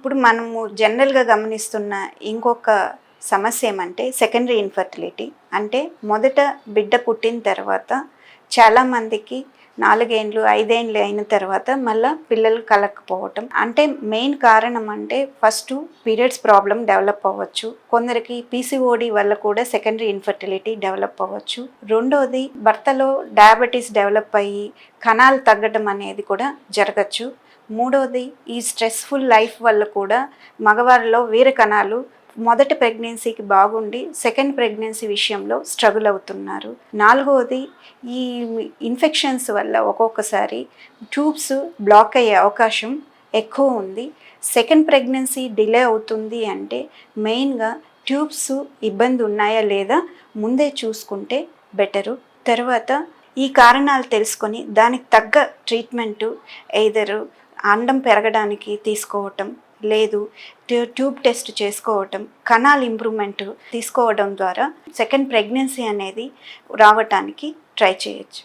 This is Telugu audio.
ఇప్పుడు మనము జనరల్గా గమనిస్తున్న ఇంకొక సమస్య ఏమంటే సెకండరీ ఇన్ఫర్టిలిటీ. అంటే మొదట బిడ్డ పుట్టిన తర్వాత చాలామందికి 4 ఏండ్లు 5 ఏండ్లు అయిన తర్వాత మళ్ళీ పిల్లలు కలగకపోవటం. అంటే మెయిన్ కారణం అంటే ఫస్ట్ పీరియడ్స్ ప్రాబ్లం డెవలప్ అవ్వచ్చు, కొందరికి పీసీఓడి వల్ల కూడా సెకండరీ ఇన్ఫర్టిలిటీ డెవలప్ అవ్వచ్చు. రెండోది భర్తలో డయాబెటీస్ డెవలప్ అయ్యి కణాలు తగ్గడం అనేది కూడా జరగచ్చు. మూడోది ఈ స్ట్రెస్ఫుల్ లైఫ్ వల్ల కూడా మగవారిలో వీర కణాలు మొదటి ప్రెగ్నెన్సీకి బాగుండి సెకండ్ ప్రెగ్నెన్సీ విషయంలో స్ట్రగుల్ అవుతున్నారు. నాలుగవది ఈ ఇన్ఫెక్షన్స్ వల్ల ఒక్కొక్కసారి ట్యూబ్స్ బ్లాక్ అయ్యే అవకాశం ఎక్కువ ఉంది. సెకండ్ ప్రెగ్నెన్సీ డిలే అవుతుంది అంటే మెయిన్గా ట్యూబ్స్ ఇబ్బంది ఉన్నాయా లేదా ముందే చూసుకుంటే బెటరు. తర్వాత ఈ కారణాలు తెలుసుకొని దానికి తగ్గ ట్రీట్మెంటు ఎయిదరు అండం పెరగడానికి తీసుకోవటం, లేదు ట్యూబ్ టెస్ట్ చేసుకోవటం, కణాల్ ఇంప్రూవ్మెంట్ తీసుకోవడం ద్వారా సెకండ్ ప్రెగ్నెన్సీ అనేది రావటానికి ట్రై చేయొచ్చు.